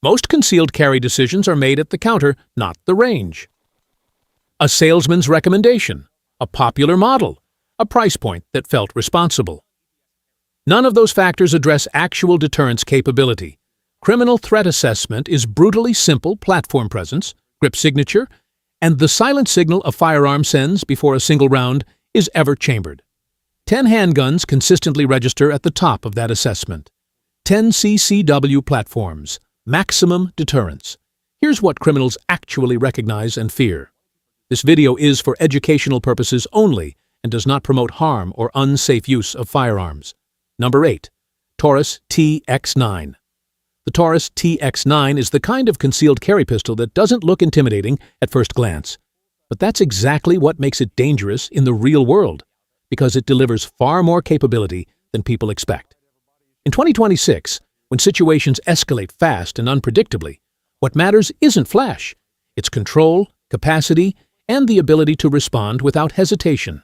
Most concealed carry decisions are made at the counter, not the range. A salesman's recommendation, a popular model, a price point that felt responsible. None of those factors address actual deterrence capability. Criminal threat assessment is brutally simple platform presence, grip signature, and the silent signal a firearm sends before a single round is ever chambered. 10 handguns consistently register at the top of that assessment. 10 CCW platforms, maximum deterrence. Here's what criminals actually recognize and fear. This video is for educational purposes only and does not promote harm or unsafe use of firearms. Number 8. Taurus TX9. The Taurus TX9 is the kind of concealed carry pistol that doesn't look intimidating at first glance. But that's exactly what makes it dangerous in the real world, because it delivers far more capability than people expect. In 2026, when situations escalate fast and unpredictably, what matters isn't flash. It's control, capacity, and the ability to respond without hesitation.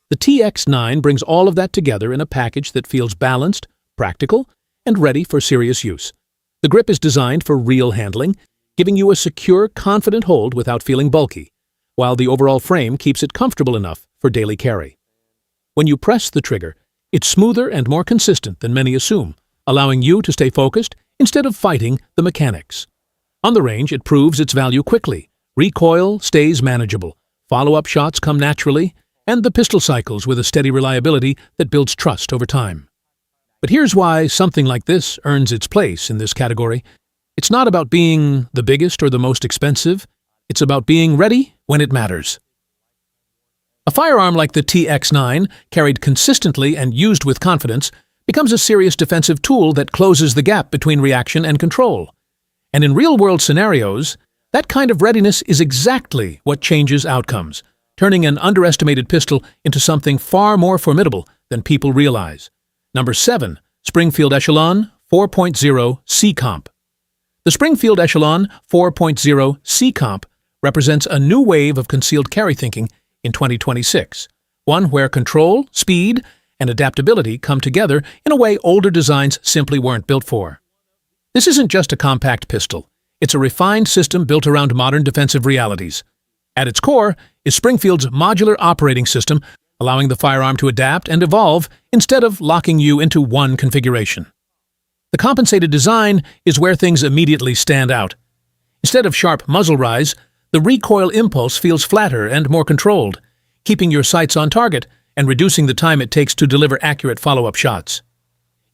The TX9 brings all of that together in a package that feels balanced, practical, and ready for serious use. The grip is designed for real handling, giving you a secure, confident hold without feeling bulky, while the overall frame keeps it comfortable enough for daily carry. When you press the trigger, it's smoother and more consistent than many assume, allowing you to stay focused instead of fighting the mechanics. On the range, it proves its value quickly. Recoil stays manageable, follow-up shots come naturally, and the pistol cycles with a steady reliability that builds trust over time. But here's why something like this earns its place in this category. It's not about being the biggest or the most expensive. It's about being ready when it matters. A firearm like the TX9, carried consistently and used with confidence, becomes a serious defensive tool that closes the gap between reaction and control. And in real-world scenarios, that kind of readiness is exactly what changes outcomes, turning an underestimated pistol into something far more formidable than people realize. Number 7. Springfield Echelon 4.0 C-Comp. The Springfield Echelon 4.0 C-Comp represents a new wave of concealed carry thinking in 2026, one where control, speed, and adaptability come together in a way older designs simply weren't built for. This isn't just a compact pistol. It's a refined system built around modern defensive realities. At its core is Springfield's modular operating system, allowing the firearm to adapt and evolve instead of locking you into one configuration. The compensated design is where things immediately stand out. Instead of sharp muzzle rise, the recoil impulse feels flatter and more controlled, keeping your sights on target and reducing the time it takes to deliver accurate follow-up shots.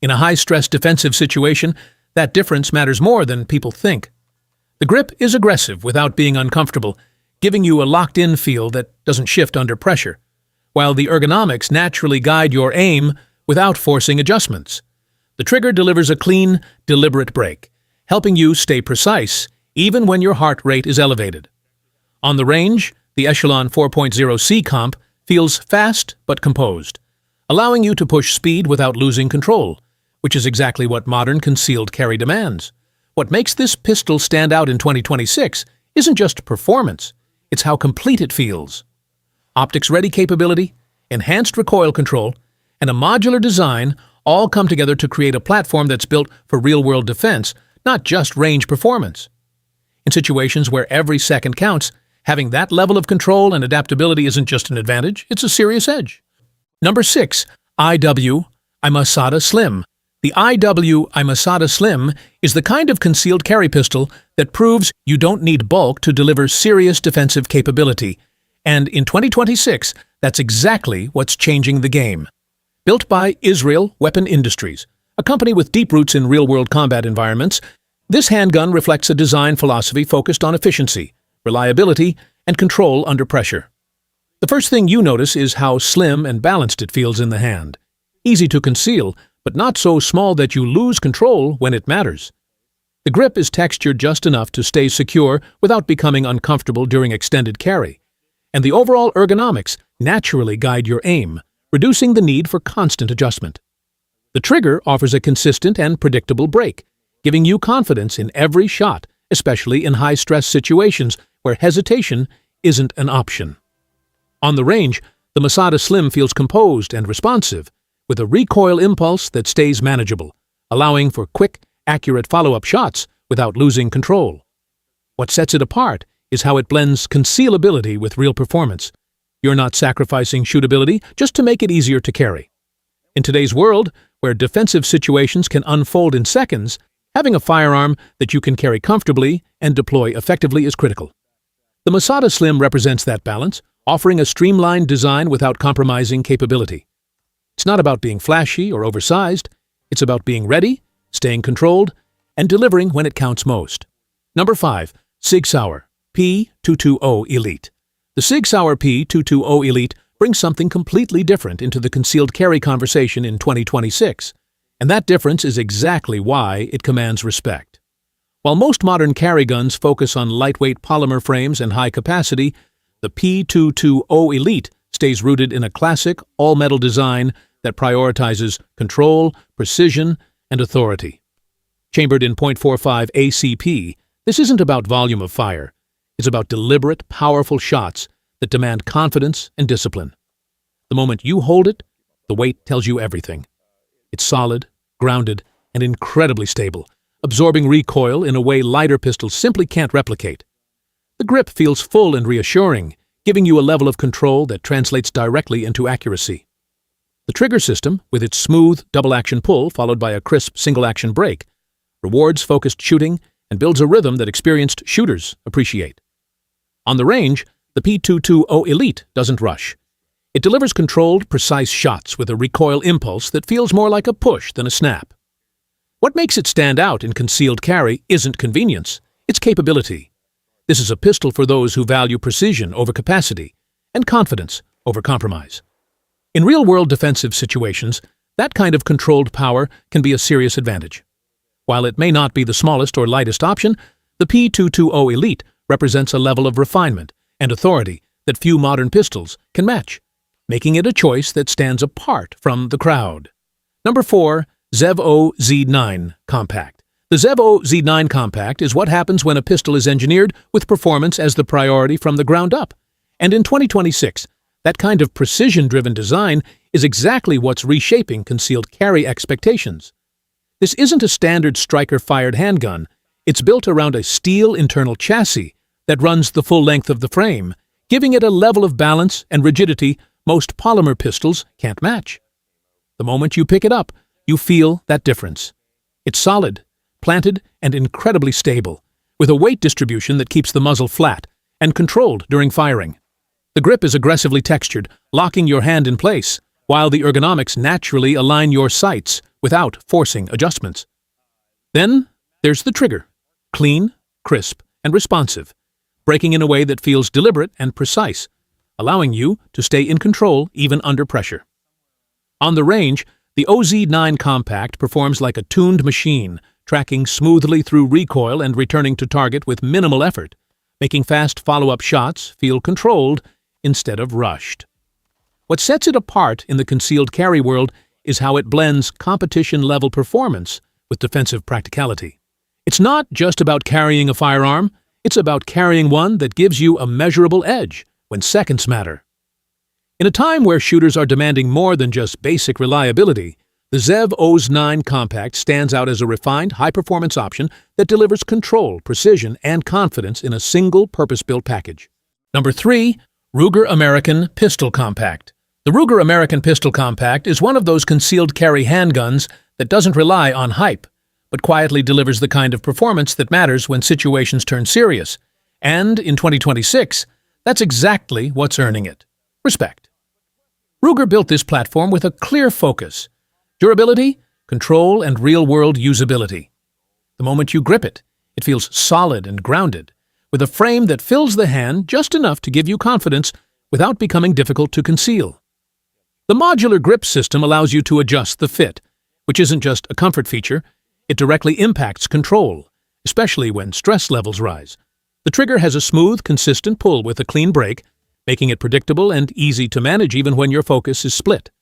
In a high-stress defensive situation, that difference matters more than people think. The grip is aggressive without being uncomfortable, giving you a locked-in feel that doesn't shift under pressure, while the ergonomics naturally guide your aim without forcing adjustments. The trigger delivers a clean, deliberate break, helping you stay precise even when your heart rate is elevated. On the range, the Echelon 4.0 C-Comp feels fast but composed, allowing you to push speed without losing control, which is exactly what modern concealed carry demands. What makes this pistol stand out in 2026 isn't just performance, it's how complete it feels. Optics-ready capability, enhanced recoil control, and a modular design all come together to create a platform that's built for real-world defense, not just range performance. In situations where every second counts, having that level of control and adaptability isn't just an advantage, it's a serious edge. Number 6. Masada Slim. The Masada Slim is the kind of concealed carry pistol that proves you don't need bulk to deliver serious defensive capability. And in 2026, that's exactly what's changing the game. Built by Israel Weapon Industries, a company with deep roots in real-world combat environments, this handgun reflects a design philosophy focused on efficiency, reliability, and control under pressure. The first thing you notice is how slim and balanced it feels in the hand. Easy to conceal, but not so small that you lose control when it matters. The grip is textured just enough to stay secure without becoming uncomfortable during extended carry, and the overall ergonomics naturally guide your aim, reducing the need for constant adjustment. The trigger offers a consistent and predictable break, giving you confidence in every shot, especially in high-stress situations where hesitation isn't an option. On the range, the Masada Slim feels composed and responsive, with a recoil impulse that stays manageable, allowing for quick, accurate follow-up shots without losing control. What sets it apart is how it blends concealability with real performance. You're not sacrificing shootability just to make it easier to carry. In today's world, where defensive situations can unfold in seconds, having a firearm that you can carry comfortably and deploy effectively is critical. The Masada Slim represents that balance, offering a streamlined design without compromising capability. It's not about being flashy or oversized. It's about being ready, staying controlled, and delivering when it counts most. Number 5. SIG Sauer P220 Elite. The SIG Sauer P220 Elite brings something completely different into the concealed carry conversation in 2026, and that difference is exactly why it commands respect. While most modern carry guns focus on lightweight polymer frames and high capacity, the P220 Elite stays rooted in a classic, all-metal design that prioritizes control, precision, and authority. Chambered in .45 ACP, this isn't about volume of fire. It's about deliberate, powerful shots that demand confidence and discipline. The moment you hold it, the weight tells you everything. It's solid, grounded, and incredibly stable, absorbing recoil in a way lighter pistols simply can't replicate. The grip feels full and reassuring, giving you a level of control that translates directly into accuracy. The trigger system, with its smooth double-action pull followed by a crisp single-action break, rewards focused shooting and builds a rhythm that experienced shooters appreciate. On the range, the P220 Elite doesn't rush. It delivers controlled, precise shots with a recoil impulse that feels more like a push than a snap. What makes it stand out in concealed carry isn't convenience, it's capability. This is a pistol for those who value precision over capacity and confidence over compromise. In real-world defensive situations, that kind of controlled power can be a serious advantage. While it may not be the smallest or lightest option, the P220 Elite represents a level of refinement and authority that few modern pistols can match, making it a choice that stands apart from the crowd. Number 4. ZEV-O Z9 Compact. The ZEV-O Z9 Compact is what happens when a pistol is engineered with performance as the priority from the ground up. And in 2026, that kind of precision-driven design is exactly what's reshaping concealed carry expectations. This isn't a standard striker-fired handgun. It's built around a steel internal chassis that runs the full length of the frame, giving it a level of balance and rigidity most polymer pistols can't match. The moment you pick it up, you feel that difference. It's solid, planted, and incredibly stable, with a weight distribution that keeps the muzzle flat and controlled during firing. The grip is aggressively textured, locking your hand in place, while the ergonomics naturally align your sights without forcing adjustments. Then there's the trigger, clean, crisp, and responsive, breaking in a way that feels deliberate and precise, allowing you to stay in control even under pressure. On the range, the OZ9 Compact performs like a tuned machine, tracking smoothly through recoil and returning to target with minimal effort, making fast follow-up shots feel controlled instead of rushed. What sets it apart in the concealed carry world is how it blends competition-level performance with defensive practicality. It's not just about carrying a firearm, it's about carrying one that gives you a measurable edge when seconds matter. In a time where shooters are demanding more than just basic reliability, the ZEV-O Z9 Compact stands out as a refined, high-performance option that delivers control, precision, and confidence in a single purpose-built package. Number 3. Ruger American Pistol Compact. The Ruger American Pistol Compact is one of those concealed carry handguns that doesn't rely on hype, but quietly delivers the kind of performance that matters when situations turn serious. And in 2026, that's exactly what's earning it. Respect. Ruger built this platform with a clear focus: durability, control, and real-world usability. The moment you grip it, it feels solid and grounded, with a frame that fills the hand just enough to give you confidence without becoming difficult to conceal. The modular grip system allows you to adjust the fit, which isn't just a comfort feature, it directly impacts control, especially when stress levels rise. The trigger has a smooth, consistent pull with a clean break, making it predictable and easy to manage even when your focus is split.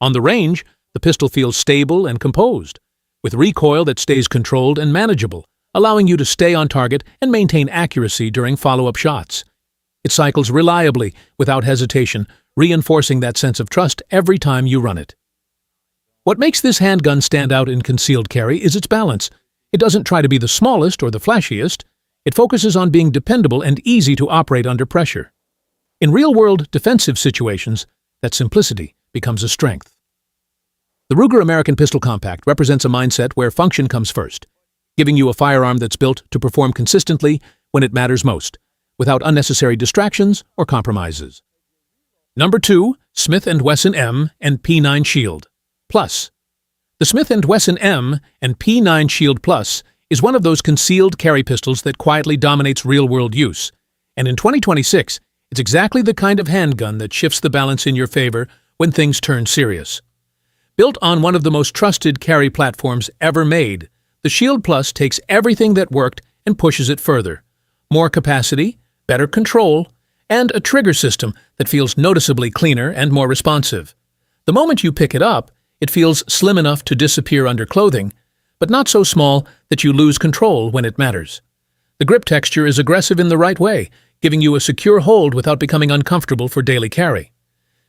On the range, the pistol feels stable and composed, with recoil that stays controlled and manageable, allowing you to stay on target and maintain accuracy during follow-up shots. It cycles reliably, without hesitation, reinforcing that sense of trust every time you run it. What makes this handgun stand out in concealed carry is its balance. It doesn't try to be the smallest or the flashiest. It focuses on being dependable and easy to operate under pressure. In real-world defensive situations, that simplicity becomes a strength. The Ruger American Pistol Compact represents a mindset where function comes first, giving you a firearm that's built to perform consistently when it matters most, without unnecessary distractions or compromises. Number 2, Smith & Wesson M&P Shield Plus. The Smith & Wesson M&P Shield Plus is one of those concealed carry pistols that quietly dominates real-world use, and in 2026, it's exactly the kind of handgun that shifts the balance in your favor when things turn serious. Built on one of the most trusted carry platforms ever made, the Shield Plus takes everything that worked and pushes it further. More capacity, better control, and a trigger system that feels noticeably cleaner and more responsive. The moment you pick it up, it feels slim enough to disappear under clothing, but not so small that you lose control when it matters. The grip texture is aggressive in the right way, giving you a secure hold without becoming uncomfortable for daily carry.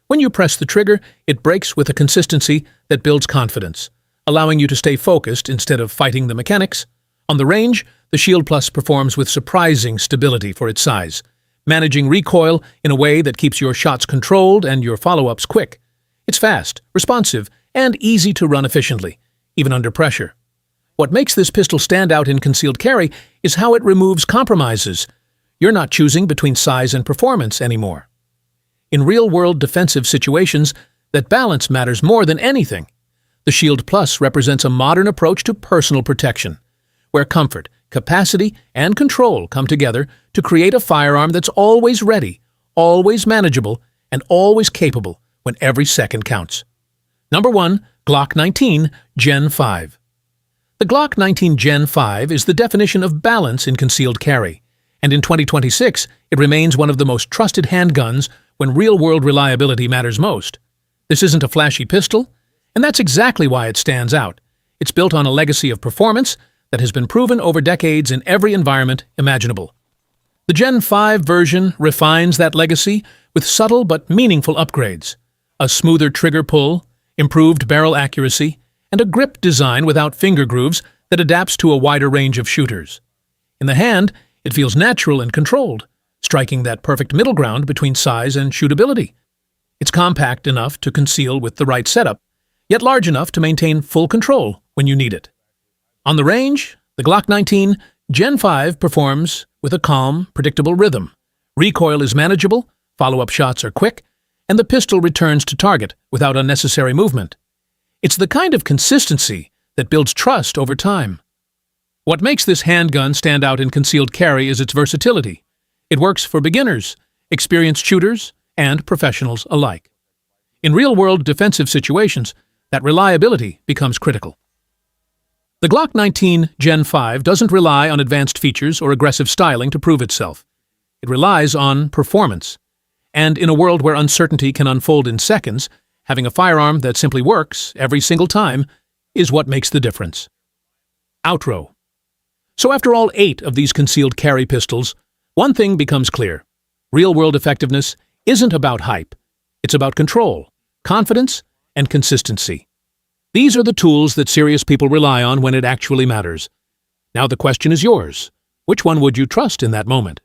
When you press the trigger, it breaks with a consistency that builds confidence, allowing you to stay focused instead of fighting the mechanics. On the range, the Shield Plus performs with surprising stability for its size, managing recoil in a way that keeps your shots controlled and your follow-ups quick. It's fast, responsive, and easy to run efficiently, even under pressure. What makes this pistol stand out in concealed carry is how it removes compromises. You're not choosing between size and performance anymore. In real-world defensive situations, that balance matters more than anything. The Shield Plus represents a modern approach to personal protection, where comfort, capacity, and control come together to create a firearm that's always ready, always manageable, and always capable when every second counts. Number 1, Glock 19 Gen 5. The Glock 19 Gen 5 is the definition of balance in concealed carry, and in 2026, it remains one of the most trusted handguns when real-world reliability matters most. This isn't a flashy pistol, and that's exactly why it stands out. It's built on a legacy of performance that has been proven over decades in every environment imaginable. The Gen 5 version refines that legacy with subtle but meaningful upgrades: a smoother trigger pull, improved barrel accuracy, and a grip design without finger grooves that adapts to a wider range of shooters. In the hand, it feels natural and controlled, striking that perfect middle ground between size and shootability. It's compact enough to conceal with the right setup, yet large enough to maintain full control when you need it. On the range, the Glock 19 Gen 5 performs with a calm, predictable rhythm. Recoil is manageable, follow-up shots are quick, and the pistol returns to target without unnecessary movement. It's the kind of consistency that builds trust over time. What makes this handgun stand out in concealed carry is its versatility. It works for beginners, experienced shooters, and professionals alike. In real-world defensive situations, that reliability becomes critical. The Glock 19 Gen 5 doesn't rely on advanced features or aggressive styling to prove itself. It relies on performance. And in a world where uncertainty can unfold in seconds, having a firearm that simply works every single time is what makes the difference. Outro. So after all 8 of these concealed carry pistols, one thing becomes clear. Real-world effectiveness isn't about hype. It's about control, confidence, and consistency. These are the tools that serious people rely on when it actually matters. Now the question is yours. Which one would you trust in that moment?